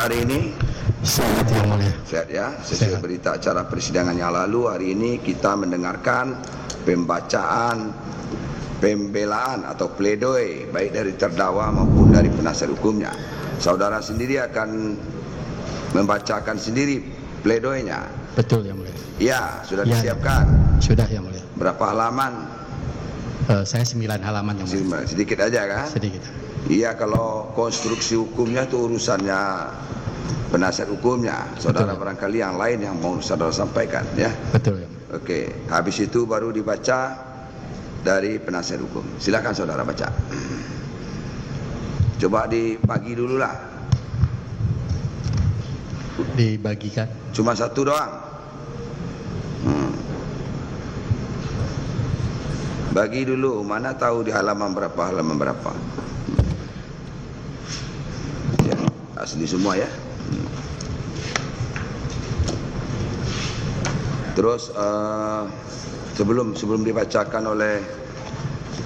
hari ini? Sehat yang mulia. Sehat ya. Sesuai berita acara persidangan yang lalu, hari ini kita mendengarkan pembacaan pembelaan atau pledoi baik dari terdakwa maupun dari penasihat hukumnya. Saudara sendiri akan membacakan sendiri pledoinya. Betul yang mulia. Ya, sudah Ya, disiapkan. Sudah yang mulia. Berapa halaman? Saya 9 halaman yang mulia. Sedikit aja kan? Sedikit. Iya, kalau konstruksi hukumnya itu urusannya penasihat hukumnya. Saudara Betul. Barangkali yang lain yang mau saudara sampaikan ya. Betul ya. Oke, habis itu baru dibaca dari penasihat hukum. Silakan saudara baca. Coba dibagi dulu lah. Dibagikan. Cuma satu doang. Bagi dulu, mana tahu di halaman berapa. Ya, asli semua ya. Terus sebelum dibacakan oleh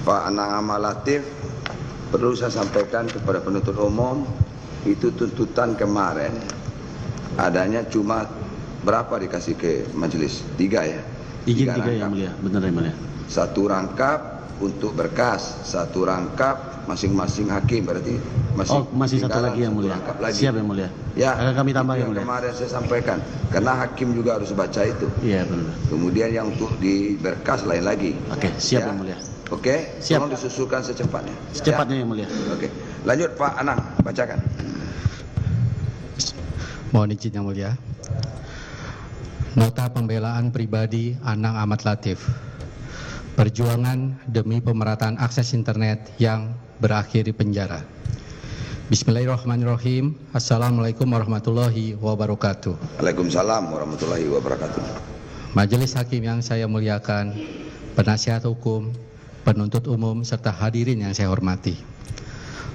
Pak Anang Ahmad Latif, perlu saya sampaikan kepada penuntut umum, itu tuntutan kemarin adanya cuma berapa dikasih ke majelis? 3 ya? Izin 3 yang mulia, benar yang mulia. 1 rangkap untuk berkas, 1 rangkap masing-masing hakim, berarti masih 1 lagi yang mulia. Siap yang mulia. Ya, akan kami tambah yang mulia. Kemarin saya sampaikan, karena hakim juga harus baca itu. Iya benar. Kemudian yang untuk di berkas lain lagi. Oke, siap Ya. yang mulia. Oke, Siap. tolong disusulkan secepatnya. Secepatnya yang mulia. Oke, lanjut Pak Anang, bacakan. Mohon izin yang mulia. Nota pembelaan pribadi Anang Ahmad Latif. Perjuangan demi pemerataan akses internet yang berakhir di penjara. Bismillahirrahmanirrahim. Assalamualaikum warahmatullahi wabarakatuh. Waalaikumsalam warahmatullahi wabarakatuh. Majelis hakim yang saya muliakan, penasihat hukum, penuntut umum, serta hadirin yang saya hormati.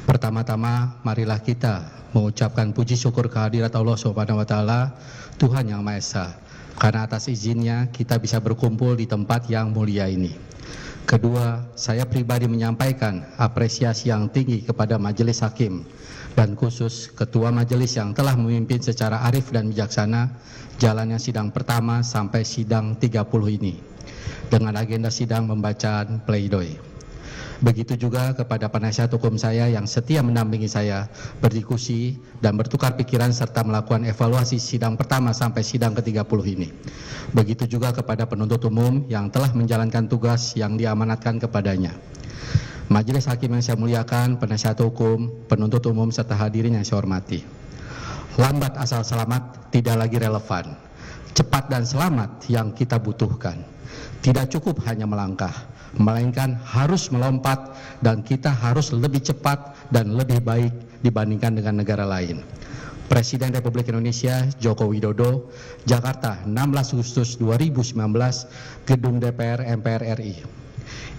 Pertama-tama, marilah kita mengucapkan puji syukur kehadirat Allah Subhanahu wa Ta'ala, Tuhan Yang Maha Esa, karena atas izinnya kita bisa berkumpul di tempat yang mulia ini. Kedua, saya pribadi menyampaikan apresiasi yang tinggi kepada majelis hakim dan khusus ketua majelis yang telah memimpin secara arif dan bijaksana jalannya sidang pertama sampai sidang 30 ini dengan agenda sidang pembacaan pledoi. Begitu juga kepada penasihat hukum saya yang setia mendampingi saya berdiskusi dan bertukar pikiran serta melakukan evaluasi sidang pertama sampai sidang ke-30 ini. Begitu juga kepada penuntut umum yang telah menjalankan tugas yang diamanatkan kepadanya. Majelis hakim yang saya muliakan, penasihat hukum, penuntut umum serta hadirin yang saya hormati. Lambat asal selamat tidak lagi relevan. Cepat dan selamat yang kita butuhkan. Tidak cukup hanya melangkah, melainkan harus melompat, dan kita harus lebih cepat dan lebih baik dibandingkan dengan negara lain. Presiden Republik Indonesia Joko Widodo, Jakarta, 16 Agustus 2019, Gedung DPR MPR RI.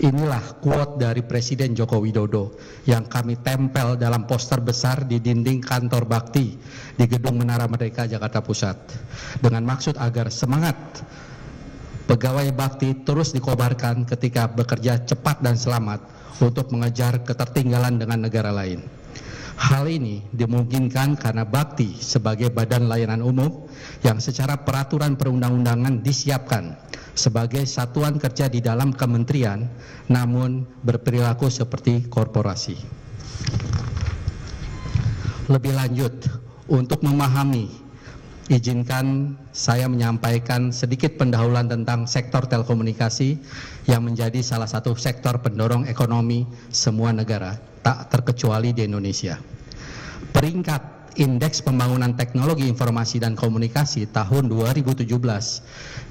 Inilah quote dari Presiden Joko Widodo yang kami tempel dalam poster besar di dinding kantor bakti di Gedung Menara Merdeka Jakarta Pusat, dengan maksud agar semangat pegawai bakti terus dikobarkan ketika bekerja cepat dan selamat untuk mengejar ketertinggalan dengan negara lain. Hal ini dimungkinkan karena bakti sebagai badan layanan umum yang secara peraturan perundang-undangan disiapkan sebagai satuan kerja di dalam kementerian, namun berperilaku seperti korporasi. Lebih lanjut, untuk memahami, izinkan saya menyampaikan sedikit pendahuluan tentang sektor telekomunikasi yang menjadi salah satu sektor pendorong ekonomi semua negara, tak terkecuali di Indonesia. Peringkat Indeks Pembangunan Teknologi Informasi dan Komunikasi tahun 2017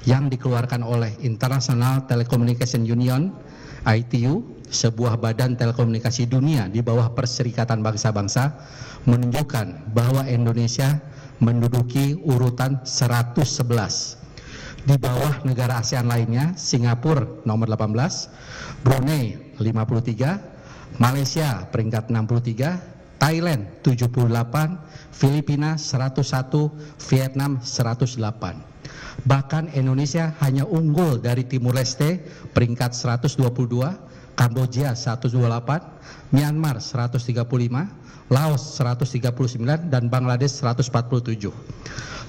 yang dikeluarkan oleh International Telecommunication Union, ITU, sebuah badan telekomunikasi dunia di bawah Perserikatan Bangsa-Bangsa, menunjukkan bahwa Indonesia menduduki urutan 111 di bawah negara ASEAN lainnya, Singapura nomor 18, Brunei 53, Malaysia peringkat 63, Thailand 78, Filipina 101, Vietnam 108. Bahkan Indonesia hanya unggul dari Timur Leste peringkat 122, Kamboja 128, Myanmar 135, Laos 139, dan Bangladesh 147.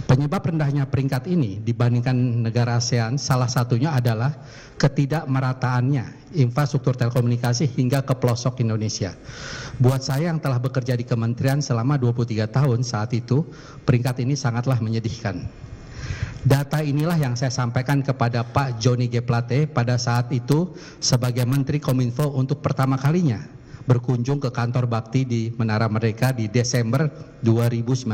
Penyebab rendahnya peringkat ini dibandingkan negara ASEAN salah satunya adalah ketidakmerataannya infrastruktur telekomunikasi hingga ke pelosok Indonesia. Buat saya yang telah bekerja di kementerian selama 23 tahun saat itu, peringkat ini sangatlah menyedihkan. Data inilah yang saya sampaikan kepada Pak Johnny G. Plate pada saat itu sebagai Menteri Kominfo untuk pertama kalinya berkunjung ke kantor Bakti di Menara Merdeka di Desember 2019.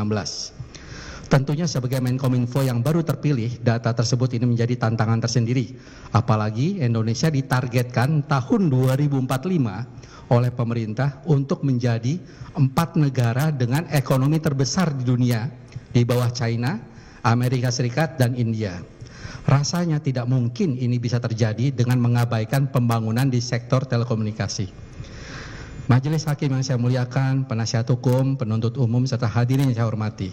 Tentunya sebagai Menkominfo yang baru terpilih, data tersebut ini menjadi tantangan tersendiri. Apalagi Indonesia ditargetkan tahun 2045 oleh pemerintah untuk menjadi 4 negara dengan ekonomi terbesar di dunia di bawah China, Amerika Serikat, dan India. Rasanya tidak mungkin ini bisa terjadi dengan mengabaikan pembangunan di sektor telekomunikasi. Majelis Hakim yang saya muliakan, penasihat hukum, penuntut umum, serta hadirin yang saya hormati.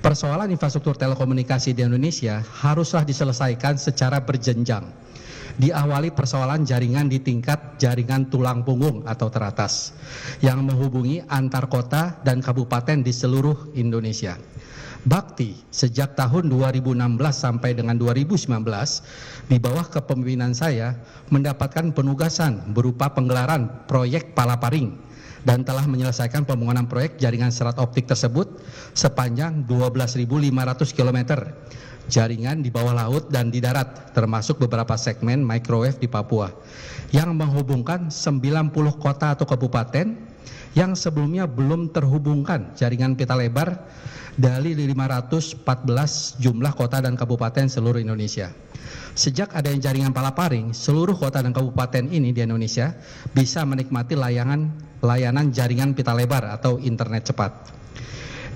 Persoalan infrastruktur telekomunikasi di Indonesia haruslah diselesaikan secara berjenjang. Diawali persoalan jaringan di tingkat jaringan tulang punggung atau teratas yang menghubungi antar kota dan kabupaten di seluruh Indonesia. Bakti sejak tahun 2016 sampai dengan 2019 di bawah kepemimpinan saya mendapatkan penugasan berupa penggelaran proyek Palaparing dan telah menyelesaikan pembangunan proyek jaringan serat optik tersebut sepanjang 12.500 km jaringan di bawah laut dan di darat, termasuk beberapa segmen microwave di Papua yang menghubungkan 90 kota atau kabupaten yang sebelumnya belum terhubungkan jaringan pita lebar dari 514 jumlah kota dan kabupaten seluruh Indonesia. Sejak adanya jaringan Palaparing, seluruh kota dan kabupaten ini di Indonesia bisa menikmati layanan jaringan pita lebar atau internet cepat.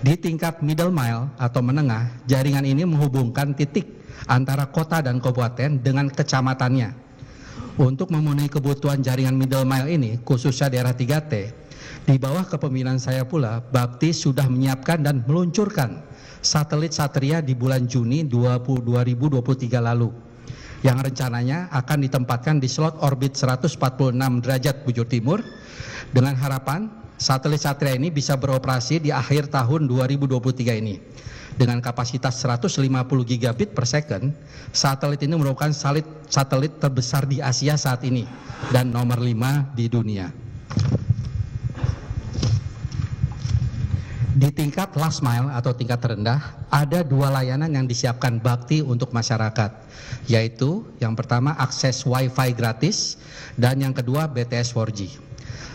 Di tingkat middle mile atau menengah, jaringan ini menghubungkan titik antara kota dan kabupaten dengan kecamatannya. Untuk memenuhi kebutuhan jaringan middle mile ini, khususnya daerah 3T, di bawah kepemimpinan saya pula, Bakti sudah menyiapkan dan meluncurkan satelit Satria di bulan Juni 2023 lalu, yang rencananya akan ditempatkan di slot orbit 146 derajat bujur timur, dengan harapan satelit Satria ini bisa beroperasi di akhir tahun 2023 ini. Dengan kapasitas 150 gigabit per second, satelit ini merupakan satelit terbesar di Asia saat ini dan nomor 5 di dunia. Di tingkat last mile atau tingkat terendah, ada 2 layanan yang disiapkan Bakti untuk masyarakat, yaitu yang pertama akses Wi-Fi gratis dan yang kedua BTS 4G.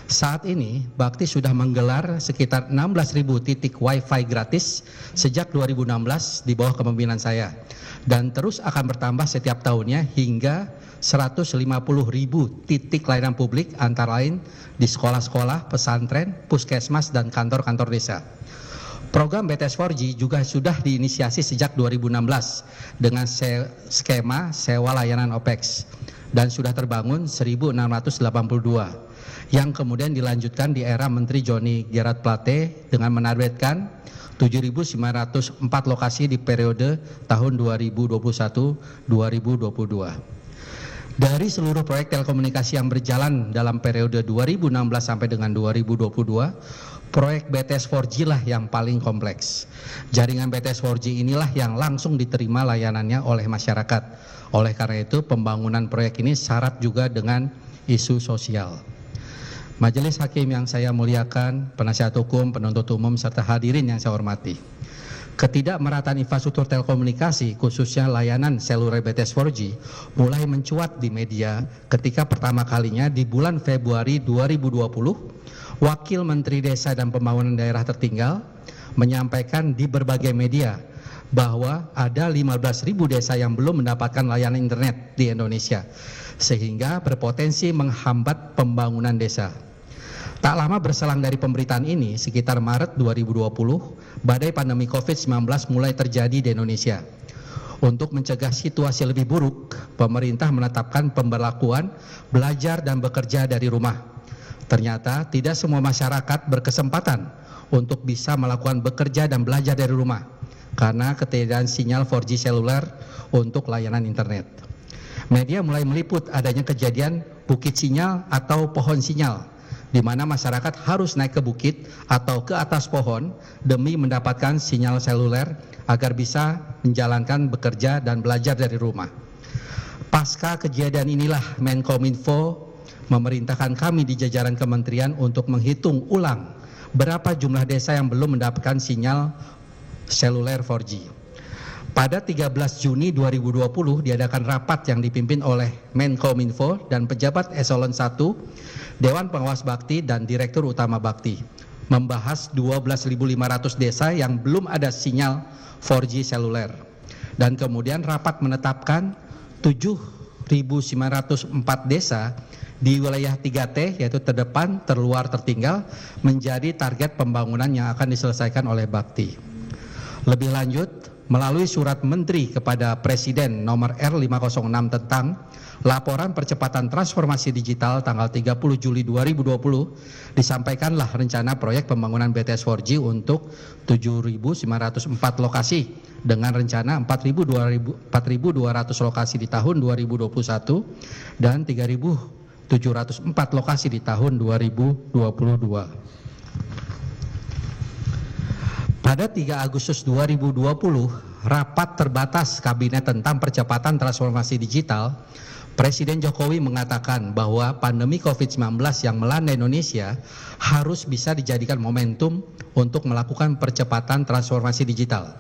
Saat ini Bakti sudah menggelar sekitar 16.000 titik Wi-Fi gratis sejak 2016 di bawah kepemimpinan saya, dan terus akan bertambah setiap tahunnya hingga 150.000 titik layanan publik antara lain di sekolah-sekolah, pesantren, puskesmas, dan kantor-kantor desa. Program BTS 4G juga sudah diinisiasi sejak 2016 dengan skema sewa layanan OPEX dan sudah terbangun 1.682 yang kemudian dilanjutkan di era Menteri Johnny G. Plate dengan menargetkan 7.904 lokasi di periode tahun 2021-2022. Dari seluruh proyek telekomunikasi yang berjalan dalam periode 2016 sampai dengan 2022, proyek BTS 4G lah yang paling kompleks. Jaringan BTS 4G inilah yang langsung diterima layanannya oleh masyarakat. Oleh karena itu, pembangunan proyek ini syarat juga dengan isu sosial. Majelis Hakim yang saya muliakan, penasihat hukum, penuntut umum, serta hadirin yang saya hormati. Ketidakmerataan infrastruktur telekomunikasi, khususnya layanan seluler BTS 4G, mulai mencuat di media ketika pertama kalinya di bulan Februari 2020, Wakil Menteri Desa dan Pembangunan Daerah Tertinggal menyampaikan di berbagai media bahwa ada 15.000 desa yang belum mendapatkan layanan internet di Indonesia, sehingga berpotensi menghambat pembangunan desa. Tak lama berselang dari pemberitaan ini, sekitar Maret 2020, badai pandemi COVID-19 mulai terjadi di Indonesia. Untuk mencegah situasi lebih buruk, pemerintah menetapkan pemberlakuan belajar dan bekerja dari rumah. Ternyata tidak semua masyarakat berkesempatan untuk bisa melakukan bekerja dan belajar dari rumah karena ketiadaan sinyal 4G seluler untuk layanan internet. Media mulai meliput adanya kejadian bukit sinyal atau pohon sinyal di mana masyarakat harus naik ke bukit atau ke atas pohon demi mendapatkan sinyal seluler agar bisa menjalankan bekerja dan belajar dari rumah. Pasca kejadian inilah Menkominfo memerintahkan kami di jajaran kementerian untuk menghitung ulang berapa jumlah desa yang belum mendapatkan sinyal seluler 4G. Pada 13 Juni 2020 diadakan rapat yang dipimpin oleh Menkominfo dan pejabat eselon 1, Dewan Pengawas Bakti dan Direktur Utama Bakti, membahas 12.500 desa yang belum ada sinyal 4G seluler. Dan kemudian rapat menetapkan 7.904 desa di wilayah 3T, yaitu terdepan, terluar, tertinggal, menjadi target pembangunan yang akan diselesaikan oleh Bakti. Lebih lanjut, melalui surat Menteri kepada Presiden nomor R506 tentang laporan percepatan transformasi digital tanggal 30 Juli 2020, disampaikanlah rencana proyek pembangunan BTS 4G untuk 7.904 lokasi dengan rencana 4.200 lokasi di tahun 2021 dan 3.704 lokasi di tahun 2022. Pada 3 Agustus 2020, rapat terbatas Kabinet tentang percepatan transformasi digital, Presiden Jokowi mengatakan bahwa pandemi COVID-19 yang melanda Indonesia harus bisa dijadikan momentum untuk melakukan percepatan transformasi digital.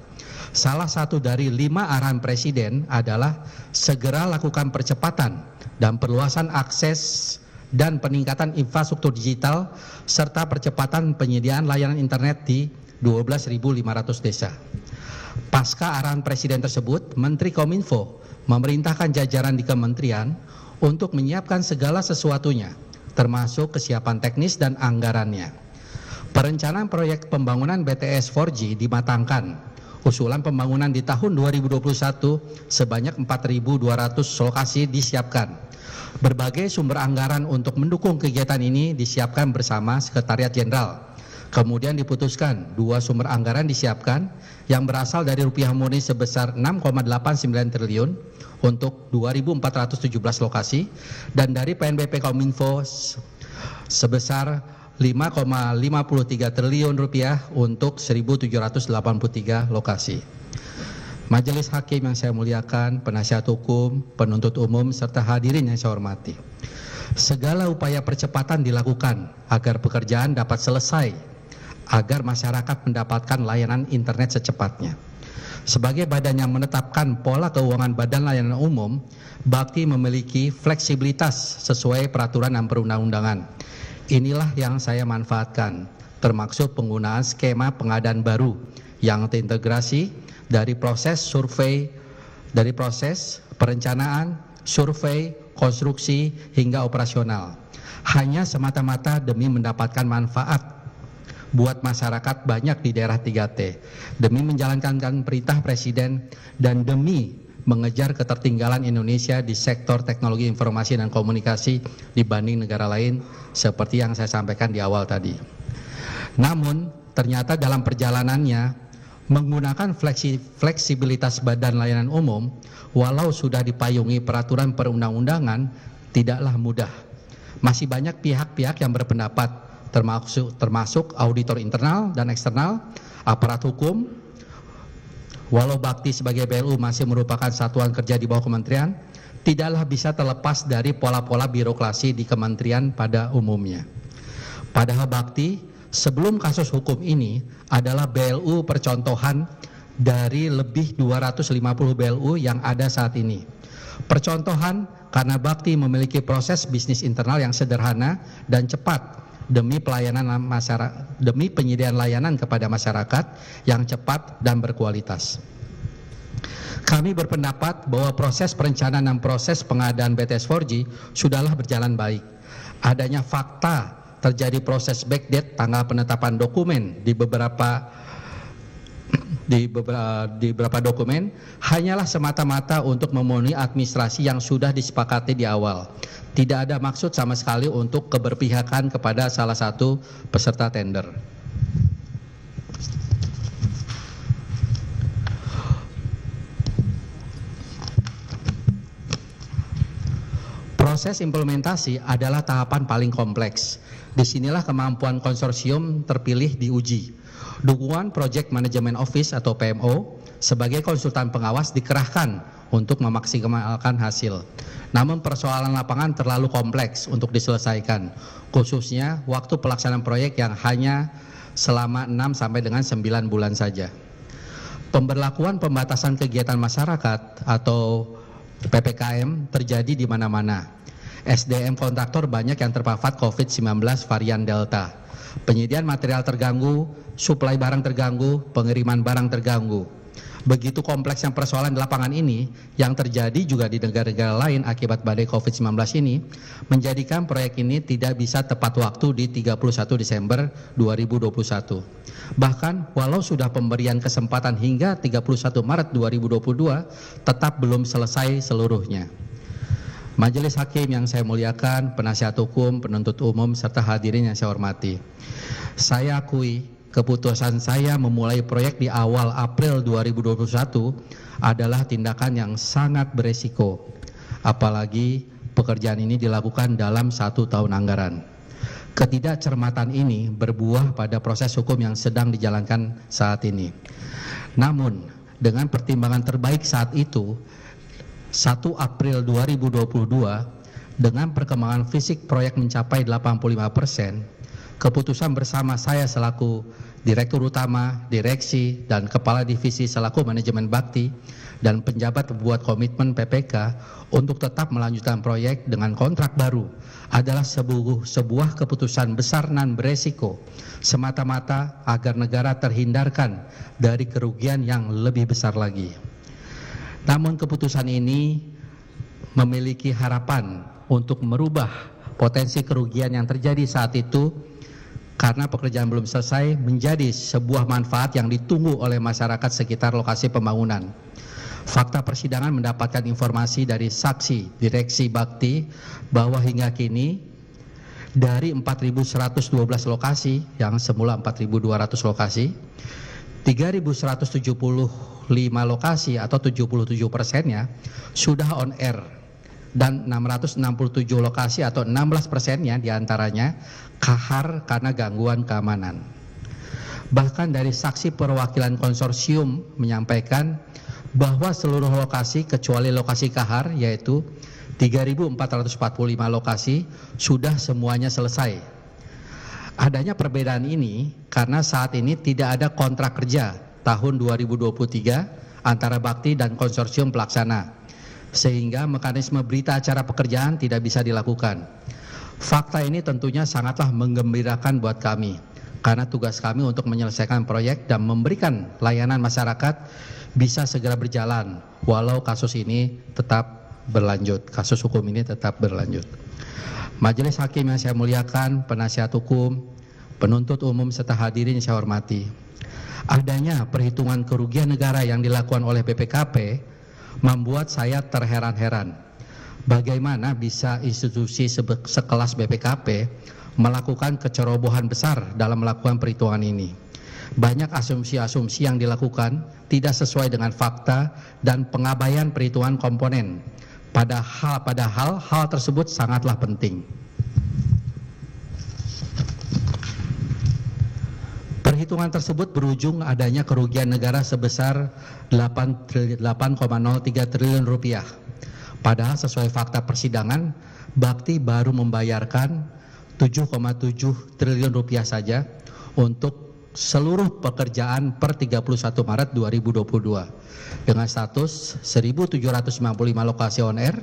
Salah satu dari 5 arahan Presiden adalah segera lakukan percepatan dan perluasan akses dan peningkatan infrastruktur digital serta percepatan penyediaan layanan internet di 12.500 desa. Pasca arahan Presiden tersebut, Menteri Kominfo memerintahkan jajaran di kementerian untuk menyiapkan segala sesuatunya, termasuk kesiapan teknis dan anggarannya. Perencanaan proyek pembangunan BTS 4G dimatangkan. Usulan pembangunan di tahun 2021 sebanyak 4.200 lokasi disiapkan. Berbagai sumber anggaran untuk mendukung kegiatan ini disiapkan bersama Sekretariat Jenderal. Kemudian diputuskan 2 sumber anggaran disiapkan yang berasal dari rupiah murni sebesar 6,89 triliun untuk 2.417 lokasi dan dari PNBP Kominfo sebesar 5,53 triliun rupiah untuk 1.783 lokasi. Majelis Hakim yang saya muliakan, penasihat hukum, penuntut umum, serta hadirin yang saya hormati. Segala upaya percepatan dilakukan agar pekerjaan dapat selesai, agar masyarakat mendapatkan layanan internet secepatnya. Sebagai badan yang menetapkan pola keuangan Badan Layanan Umum, Bakti memiliki fleksibilitas sesuai peraturan dan perundang-undangan. Inilah yang saya manfaatkan, termasuk penggunaan skema pengadaan baru yang terintegrasi dari proses survei, dari proses perencanaan, survei, konstruksi, hingga operasional. Hanya semata-mata demi mendapatkan manfaat buat masyarakat banyak di daerah 3T, demi menjalankan perintah Presiden dan demi mengejar ketertinggalan Indonesia di sektor teknologi informasi dan komunikasi dibanding negara lain seperti yang saya sampaikan di awal tadi. Namun ternyata dalam perjalanannya menggunakan fleksibilitas Badan Layanan Umum walau sudah dipayungi peraturan perundang-undangan tidaklah mudah. Masih banyak pihak-pihak yang berpendapat termasuk auditor internal dan eksternal, aparat hukum. Walau Bakti sebagai BLU masih merupakan satuan kerja di bawah kementerian, tidaklah bisa terlepas dari pola-pola birokrasi di kementerian pada umumnya. Padahal Bakti sebelum kasus hukum ini adalah BLU percontohan dari lebih 250 BLU yang ada saat ini. Percontohan karena Bakti memiliki proses bisnis internal yang sederhana dan cepat demi pelayanan masyarakat, demi penyediaan layanan kepada masyarakat yang cepat dan berkualitas. Kami berpendapat bahwa proses perencanaan dan proses pengadaan BTS 4G sudahlah berjalan baik. Adanya fakta terjadi proses backdate tanggal penetapan dokumen di beberapa dokumen hanyalah semata-mata untuk memenuhi administrasi yang sudah disepakati di awal. Tidak ada maksud sama sekali untuk keberpihakan kepada salah satu peserta tender. Proses implementasi adalah tahapan paling kompleks. Disinilah kemampuan konsorsium terpilih diuji. Dukungan Project Management Office atau PMO sebagai konsultan pengawas dikerahkan untuk memaksimalkan hasil. Namun persoalan lapangan terlalu kompleks untuk diselesaikan, khususnya waktu pelaksanaan proyek yang hanya selama 6 sampai dengan 9 bulan saja. Pemberlakuan pembatasan kegiatan masyarakat atau PPKM terjadi di mana-mana. SDM kontraktor banyak yang terpapar COVID-19 varian Delta. Penyediaan material terganggu, suplai barang terganggu, pengiriman barang terganggu. Begitu kompleksnya persoalan di lapangan ini yang terjadi juga di negara-negara lain akibat badai COVID-19 ini menjadikan proyek ini tidak bisa tepat waktu di 31 Desember 2021. Bahkan walau sudah pemberian kesempatan hingga 31 Maret 2022 tetap belum selesai seluruhnya. Majelis Hakim yang saya muliakan, penasihat hukum, penuntut umum, serta hadirin yang saya hormati. Saya akui keputusan saya memulai proyek di awal April 2021 adalah tindakan yang sangat beresiko. Apalagi pekerjaan ini dilakukan dalam 1 tahun anggaran. Ketidakcermatan ini berbuah pada proses hukum yang sedang dijalankan saat ini. Namun, dengan pertimbangan terbaik saat itu, 1 April 2022, dengan perkembangan fisik proyek mencapai 85%, keputusan bersama saya selaku Direktur Utama, Direksi, dan Kepala Divisi selaku Manajemen Bakti, dan penjabat membuat komitmen PPK untuk tetap melanjutkan proyek dengan kontrak baru adalah sebuah keputusan besar dan beresiko semata-mata agar negara terhindarkan dari kerugian yang lebih besar lagi. Namun keputusan ini memiliki harapan untuk merubah potensi kerugian yang terjadi saat itu karena pekerjaan belum selesai menjadi sebuah manfaat yang ditunggu oleh masyarakat sekitar lokasi pembangunan. Fakta persidangan mendapatkan informasi dari saksi Direksi Bakti bahwa hingga kini dari 4.112 lokasi yang semula 4.200 lokasi, 3.175 lokasi atau 77%-nya sudah on air dan 667 lokasi atau 16%-nya diantaranya kahar karena gangguan keamanan. Bahkan dari saksi perwakilan konsorsium menyampaikan bahwa seluruh lokasi kecuali lokasi kahar yaitu 3.445 lokasi sudah semuanya selesai. Adanya perbedaan ini karena saat ini tidak ada kontrak kerja tahun 2023 antara Bakti dan konsorsium pelaksana, sehingga mekanisme berita acara pekerjaan tidak bisa dilakukan. Fakta ini tentunya sangatlah menggembirakan buat kami, karena tugas kami untuk menyelesaikan proyek dan memberikan layanan masyarakat bisa segera berjalan, walau kasus ini tetap berlanjut, kasus hukum ini tetap berlanjut. Majelis Hakim yang saya muliakan, penasihat hukum, penuntut umum, serta hadirin yang saya hormati. Adanya perhitungan kerugian negara yang dilakukan oleh BPKP membuat saya terheran-heran. Bagaimana bisa institusi sekelas BPKP melakukan kecerobohan besar dalam melakukan perhitungan ini? Banyak asumsi-asumsi yang dilakukan tidak sesuai dengan fakta dan pengabaian perhitungan komponen. Padahal hal tersebut sangatlah penting. Perhitungan tersebut berujung adanya kerugian negara sebesar 8,03 triliun rupiah. Padahal sesuai fakta persidangan, Bakti baru membayarkan 7,7 triliun rupiah saja untuk seluruh pekerjaan per 31 Maret 2022 dengan status 1.755 lokasi on air,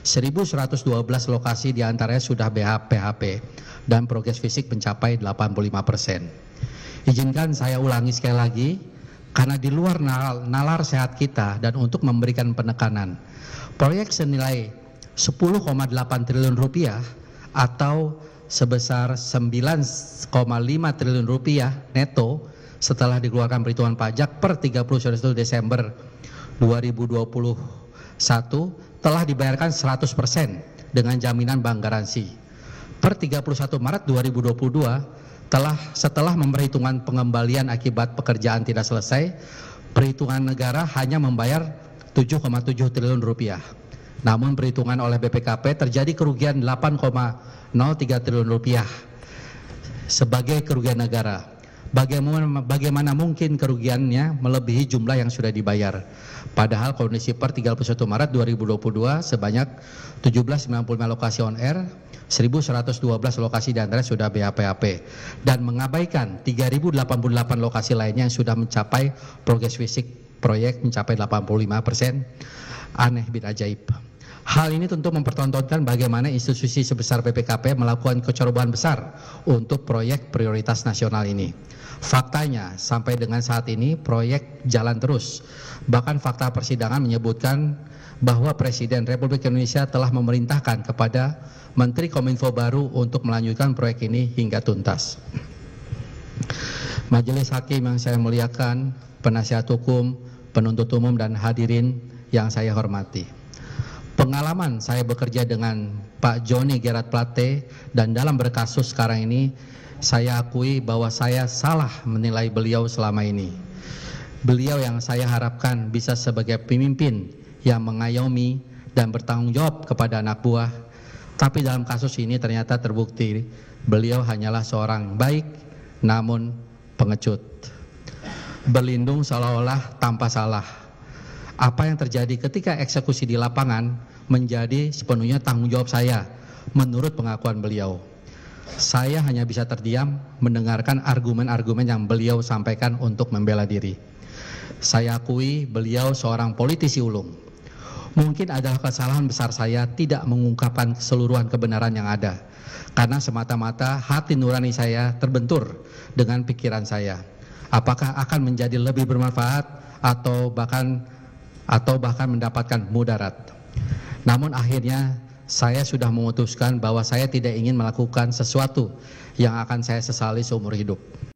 1.112 lokasi diantaranya sudah PHP dan progres fisik mencapai 85%. Izinkan saya ulangi sekali lagi karena di luar nalar sehat kita dan untuk memberikan penekanan, proyek senilai 10,8 triliun rupiah atau sebesar 9,5 triliun rupiah neto setelah dikeluarkan perhitungan pajak per 31 Desember 2021 telah dibayarkan 100% dengan jaminan bank garansi. Per 31 Maret 2022 setelah memperhitungkan pengembalian akibat pekerjaan tidak selesai, perhitungan negara hanya membayar 7,7 triliun rupiah. Namun perhitungan oleh BPKP terjadi kerugian 8,03 triliun rupiah sebagai kerugian negara. Bagaimana mungkin kerugiannya melebihi jumlah yang sudah dibayar? Padahal kondisi per 31 Maret 2022 sebanyak 1795 lokasi on air, 1112 lokasi dan rest sudah BAPAP, dan mengabaikan 3088 lokasi lainnya yang sudah mencapai progres fisik proyek mencapai 85%. Aneh bin ajaib. Hal ini tentu mempertontonkan bagaimana institusi sebesar BPKP melakukan kecerobohan besar untuk proyek prioritas nasional ini. Faktanya, sampai dengan saat ini proyek jalan terus. Bahkan fakta persidangan menyebutkan bahwa Presiden Republik Indonesia telah memerintahkan kepada Menteri Kominfo baru untuk melanjutkan proyek ini hingga tuntas. Majelis Hakim yang saya muliakan, penasihat hukum, penuntut umum dan hadirin yang saya hormati. Pengalaman saya bekerja dengan Pak Joni Gerard Plate dan dalam berkasus sekarang ini, saya akui bahwa saya salah menilai beliau selama ini. Beliau yang saya harapkan bisa sebagai pemimpin yang mengayomi dan bertanggung jawab kepada anak buah. Tapi dalam kasus ini ternyata terbukti beliau hanyalah seorang baik namun pengecut. Berlindung seolah-olah tanpa salah. Apa yang terjadi ketika eksekusi di lapangan menjadi sepenuhnya tanggung jawab saya menurut pengakuan beliau. Saya hanya bisa terdiam mendengarkan argumen-argumen yang beliau sampaikan untuk membela diri. Saya akui beliau seorang politisi ulung. Mungkin adalah kesalahan besar saya tidak mengungkapkan keseluruhan kebenaran yang ada, karena semata-mata hati nurani saya terbentur dengan pikiran saya. Apakah akan menjadi lebih bermanfaat atau bahkan mendapatkan mudarat. Namun akhirnya saya sudah memutuskan bahwa saya tidak ingin melakukan sesuatu yang akan saya sesali seumur hidup.